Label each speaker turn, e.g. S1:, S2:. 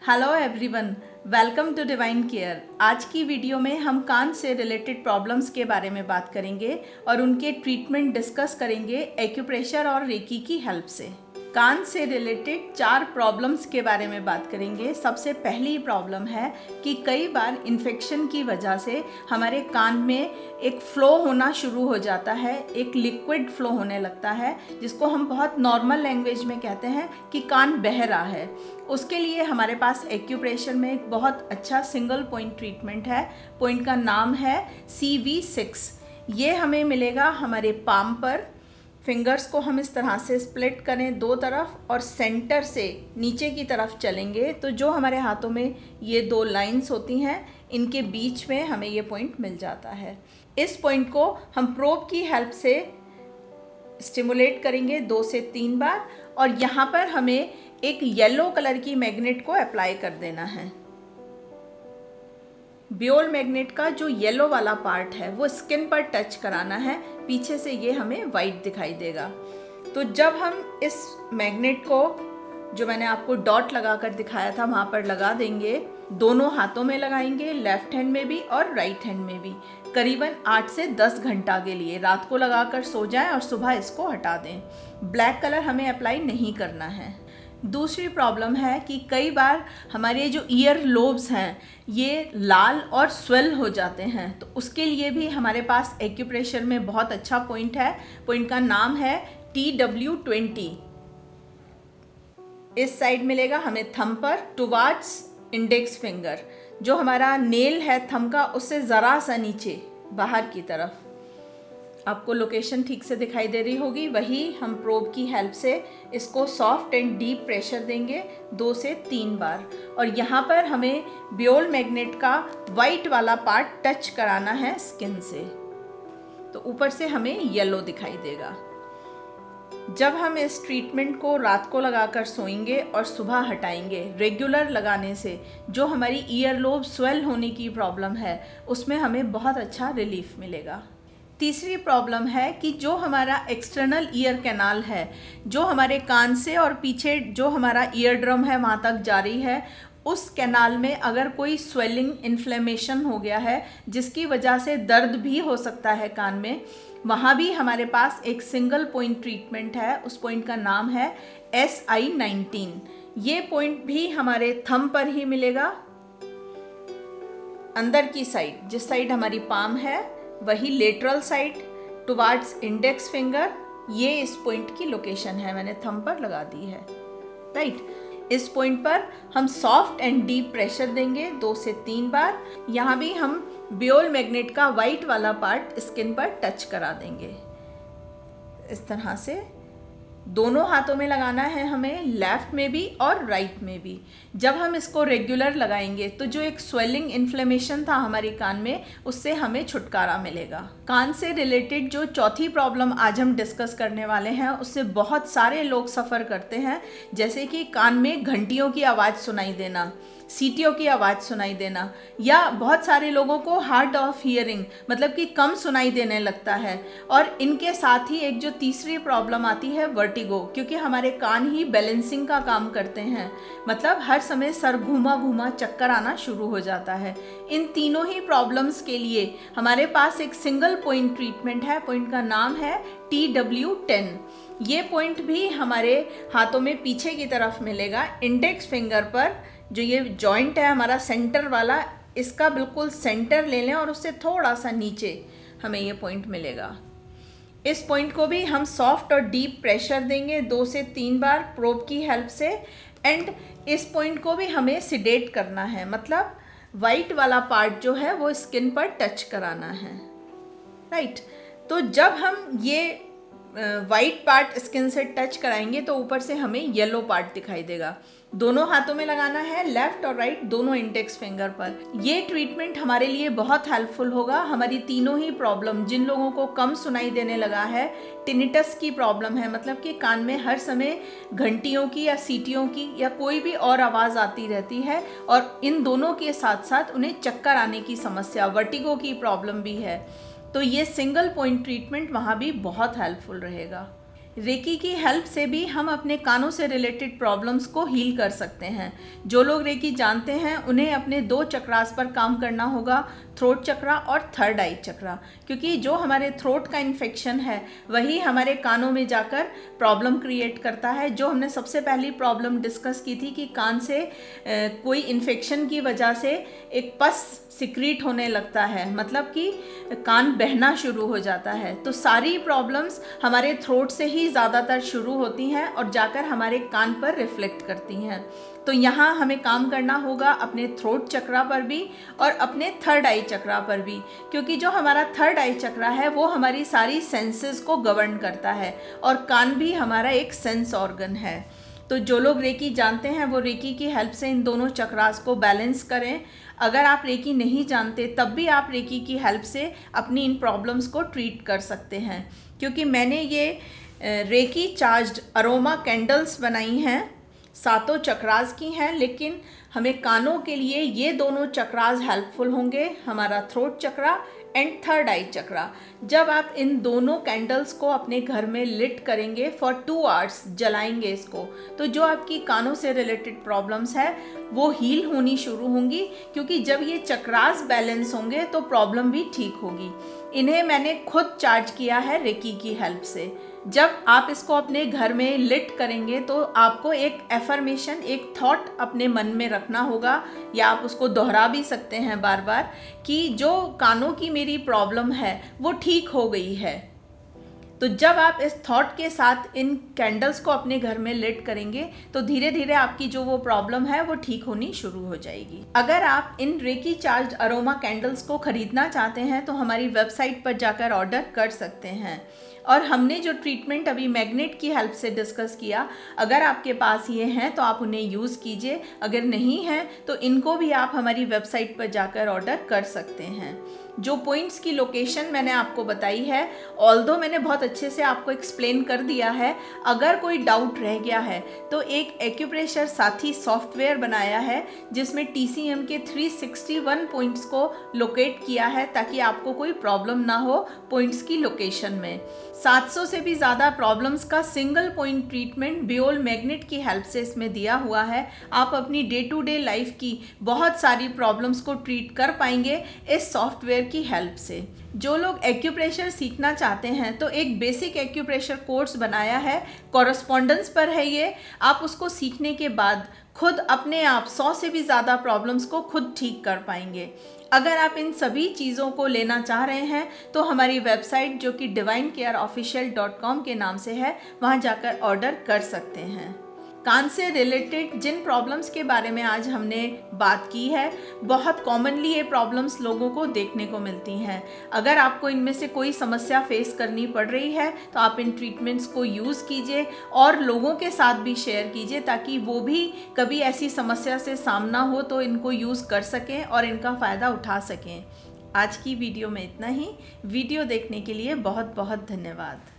S1: Hello everyone, welcome to divine care. आज की video में हम कान से रिलेटेड प्रॉब्लम्स के बारे में बात करेंगे और उनके ट्रीटमेंट डिस्कस करेंगे एक्यूप्रेशर और रेकी की हेल्प से। कान से रिलेटेड 4 प्रॉब्लम्स के बारे में बात करेंगे। सबसे पहली प्रॉब्लम है कि कई बार इन्फेक्शन की वजह से हमारे कान में एक फ़्लो होना शुरू हो जाता है, एक लिक्विड फ़्लो होने लगता है, जिसको हम बहुत नॉर्मल लैंग्वेज में कहते हैं कि कान बह रहा है। उसके लिए हमारे पास एक्यूप्रेशर में एक बहुत अच्छा सिंगल पॉइंट ट्रीटमेंट है। पॉइंट का नाम है CV6। ये हमें मिलेगा हमारे पाम पर। फिंगर्स को हम इस तरह से स्प्लिट करें दो तरफ और सेंटर से नीचे की तरफ चलेंगे तो जो हमारे हाथों में ये 2 लाइंस होती हैं, इनके बीच में हमें ये पॉइंट मिल जाता है। इस पॉइंट को हम प्रोब की हेल्प से स्टिमुलेट करेंगे 2 से 3 बार और यहाँ पर हमें एक येलो कलर की मैग्नेट को अप्लाई कर देना है। बियोल मैग्नेट का जो येलो वाला पार्ट है वो स्किन पर टच कराना है। पीछे से ये हमें वाइट दिखाई देगा। तो जब हम इस मैग्नेट को, जो मैंने आपको डॉट लगाकर दिखाया था, वहाँ पर लगा देंगे, दोनों हाथों में लगाएंगे, लेफ्ट हैंड में भी और राइट हैंड में भी, करीबन 8 से 10 घंटा के लिए। रात को लगाकर सो जाएं और सुबह इसको हटा दें। ब्लैक कलर हमें अप्लाई नहीं करना है। दूसरी प्रॉब्लम है कि कई बार हमारे जो ईयर लोब्स हैं ये लाल और स्वेल हो जाते हैं, तो उसके लिए भी हमारे पास एक्यूप्रेशर में बहुत अच्छा पॉइंट है। पॉइंट का नाम है TW20। इस साइड मिलेगा हमें थंब पर टुवार्ड्स इंडेक्स फिंगर। जो हमारा नेल है थंब का, उससे ज़रा सा नीचे बाहर की तरफ। आपको लोकेशन ठीक से दिखाई दे रही होगी। वही हम प्रोब की हेल्प से इसको सॉफ्ट एंड डीप प्रेशर देंगे 2 से 3 बार और यहाँ पर हमें बियोल मैग्नेट का वाइट वाला पार्ट टच कराना है स्किन से, तो ऊपर से हमें येलो दिखाई देगा। जब हम इस ट्रीटमेंट को रात को लगाकर सोएंगे और सुबह हटाएंगे, रेगुलर लगाने से जो हमारी ईयर लोब स्वेल होने की प्रॉब्लम है उसमें हमें बहुत अच्छा रिलीफ मिलेगा। तीसरी प्रॉब्लम है कि जो हमारा एक्सटर्नल ईयर कैनाल है, जो हमारे कान से और पीछे जो हमारा ईयर ड्रम है वहाँ तक जा रही है, उस कैनाल में अगर कोई स्वेलिंग, इन्फ्लेमेशन हो गया है जिसकी वजह से दर्द भी हो सकता है कान में, वहाँ भी हमारे पास एक सिंगल पॉइंट ट्रीटमेंट है। उस पॉइंट का नाम है SI19। ये पॉइंट भी हमारे थंब पर ही मिलेगा, अंदर की साइड, जिस साइड हमारी पाम है वही lateral side towards index finger. ये इस पॉइंट की लोकेशन है, मैंने थंब पर लगा दी है, राइट। इस पॉइंट पर हम सॉफ्ट एंड डीप प्रेशर देंगे 2 से 3 बार। यहाँ भी हम बियोल मैग्नेट का वाइट वाला पार्ट स्किन पर टच करा देंगे। इस तरह से दोनों हाथों में लगाना है हमें, लेफ्ट में भी और राइट में भी। जब हम इसको रेगुलर लगाएंगे तो जो एक स्वेलिंग, इन्फ्लेमेशन था हमारे कान में, उससे हमें छुटकारा मिलेगा। कान से रिलेटेड जो चौथी प्रॉब्लम आज हम डिस्कस करने वाले हैं उससे बहुत सारे लोग सफ़र करते हैं, जैसे कि कान में घंटियों की आवाज़ सुनाई देना, सीटियों की आवाज़ सुनाई देना, या बहुत सारे लोगों को हार्ड ऑफ हियरिंग, मतलब कि कम सुनाई देने लगता है। और इनके साथ ही एक जो तीसरी प्रॉब्लम आती है वर्टिगो, क्योंकि हमारे कान ही बैलेंसिंग का काम करते हैं, मतलब हर समय सर घूमा घूमा चक्कर आना शुरू हो जाता है। इन तीनों ही प्रॉब्लम्स के लिए हमारे पास एक सिंगल पॉइंट ट्रीटमेंट है। पॉइंट का नाम है TW10। ये पॉइंट भी हमारे हाथों में पीछे की तरफ मिलेगा, इंडेक्स फिंगर पर। जो ये जॉइंट है हमारा सेंटर वाला, इसका बिल्कुल सेंटर ले लें और उससे थोड़ा सा नीचे हमें ये पॉइंट मिलेगा। इस पॉइंट को भी हम सॉफ्ट और डीप प्रेशर देंगे 2 से 3 बार प्रोब की हेल्प से। एंड इस पॉइंट को भी हमें सिडेट करना है, मतलब वाइट वाला पार्ट जो है वो स्किन पर टच कराना है, राइट। तो जब हम ये वाइट पार्ट स्किन से टच कराएंगे तो ऊपर से हमें येलो पार्ट दिखाई देगा। दोनों हाथों में लगाना है, लेफ्ट और राइट दोनों इंडेक्स फिंगर पर। ये ट्रीटमेंट हमारे लिए बहुत हेल्पफुल होगा। हमारी तीनों ही प्रॉब्लम, जिन लोगों को कम सुनाई देने लगा है, टिनिटस की प्रॉब्लम है, मतलब कि कान में हर समय घंटियों की या सीटियों की या कोई भी और आवाज़ आती रहती है, और इन दोनों के साथ साथ उन्हें चक्कर आने की समस्या, वर्टिगो की प्रॉब्लम भी है, तो ये सिंगल पॉइंट ट्रीटमेंट वहाँ भी बहुत हेल्पफुल रहेगा। रेकी की हेल्प से भी हम अपने कानों से रिलेटेड प्रॉब्लम्स को हील कर सकते हैं। जो लोग रेकी जानते हैं उन्हें अपने 2 चक्रास पर काम करना होगा, थ्रोट चक्रा और थर्ड आई चक्रा, क्योंकि जो हमारे थ्रोट का इन्फेक्शन है वही हमारे कानों में जाकर प्रॉब्लम क्रिएट करता है। जो हमने सबसे पहली प्रॉब्लम डिस्कस की थी कि कान से कोई इन्फेक्शन की वजह से एक पस सिक्रीट होने लगता है, मतलब कि कान बहना शुरू हो जाता है। तो सारी प्रॉब्लम्स हमारे थ्रोट से ही ज़्यादातर शुरू होती हैं और जाकर हमारे कान पर रिफ्लेक्ट करती हैं। तो यहाँ हमें काम करना होगा अपने थ्रोट चक्रा पर भी और अपने थर्ड आई चक्रा पर भी, क्योंकि जो हमारा थर्ड आई चक्रा है वो हमारी सारी सेंसेस को गवर्न करता है और कान भी हमारा एक सेंस ऑर्गन है। तो जो लोग रेकी जानते हैं वो रेकी की हेल्प से इन दोनों चक्रास को बैलेंस करें। अगर आप रेकी नहीं जानते तब भी आप रेकी की हेल्प से अपनी इन प्रॉब्लम्स को ट्रीट कर सकते हैं, क्योंकि मैंने ये रेकी चार्ज्ड अरोमा कैंडल्स बनाई हैं, 7 चक्रास की हैं, लेकिन हमें कानों के लिए ये दोनों चक्रास हेल्पफुल होंगे, हमारा थ्रोट चक्रा एंड थर्ड आई चक्रा। जब आप इन दोनों कैंडल्स को अपने घर में लिट करेंगे फॉर 2 आवर्स, जलाएंगे इसको, तो जो आपकी कानों से रिलेटेड प्रॉब्लम्स है वो हील होनी शुरू होंगी, क्योंकि जब ये चक्रास बैलेंस होंगे तो प्रॉब्लम भी ठीक होगी। इन्हें मैंने खुद चार्ज किया है रेकी की हेल्प से। जब आप इसको अपने घर में लिट करेंगे तो आपको एक एफर्मेशन, एक थॉट अपने मन में रखना होगा, या आप उसको दोहरा भी सकते हैं बार बार कि जो कानों की मेरी प्रॉब्लम है वो ठीक हो गई है। तो जब आप इस थॉट के साथ इन कैंडल्स को अपने घर में लिट करेंगे तो धीरे धीरे आपकी जो वो प्रॉब्लम है वो ठीक होनी शुरू हो जाएगी। अगर आप इन रेकी चार्ज अरोमा कैंडल्स को खरीदना चाहते हैं तो हमारी वेबसाइट पर जाकर ऑर्डर कर सकते हैं। और हमने जो ट्रीटमेंट अभी मैग्नेट की हेल्प से डिस्कस किया, अगर आपके पास ये हैं तो आप उन्हें यूज़ कीजिए, अगर नहीं हैं तो इनको भी आप हमारी वेबसाइट पर जाकर ऑर्डर कर सकते हैं। जो पॉइंट्स की लोकेशन मैंने आपको बताई है, ऑल्दो मैंने बहुत अच्छे से आपको एक्सप्लेन कर दिया है, अगर कोई डाउट रह गया है तो एक एक्यूप्रेशर साथी सॉफ्टवेयर बनाया है जिसमें TCM के 361 पॉइंट्स को लोकेट किया है, ताकि आपको कोई प्रॉब्लम ना हो पॉइंट्स की लोकेशन में। 700 से भी ज़्यादा प्रॉब्लम्स का सिंगल पॉइंट ट्रीटमेंट बियोल मैग्नेट की हेल्प से इसमें दिया हुआ है। आप अपनी डे टू डे लाइफ की बहुत सारी प्रॉब्लम्स को ट्रीट कर पाएंगे इस सॉफ्टवेयर की हेल्प से। जो लोग एक्यूप्रेशर सीखना चाहते हैं तो एक बेसिक एक्यूप्रेशर कोर्स बनाया है, कॉरस्पॉन्डेंस पर है ये। आप उसको सीखने के बाद खुद अपने आप 100 से भी ज़्यादा प्रॉब्लम्स को खुद ठीक कर पाएंगे। अगर आप इन सभी चीज़ों को लेना चाह रहे हैं तो हमारी वेबसाइट जो कि divinecareofficial.com के नाम से है, वहाँ जाकर ऑर्डर कर सकते हैं। कान से रिलेटेड जिन प्रॉब्लम्स के बारे में आज हमने बात की है, बहुत कॉमनली ये प्रॉब्लम्स लोगों को देखने को मिलती हैं। अगर आपको इनमें से कोई समस्या फेस करनी पड़ रही है तो आप इन ट्रीटमेंट्स को यूज़ कीजिए और लोगों के साथ भी शेयर कीजिए, ताकि वो भी कभी ऐसी समस्या से सामना हो तो इनको यूज़ कर सकें और इनका फ़ायदा उठा सकें। आज की वीडियो में इतना ही। वीडियो देखने के लिए बहुत बहुत धन्यवाद।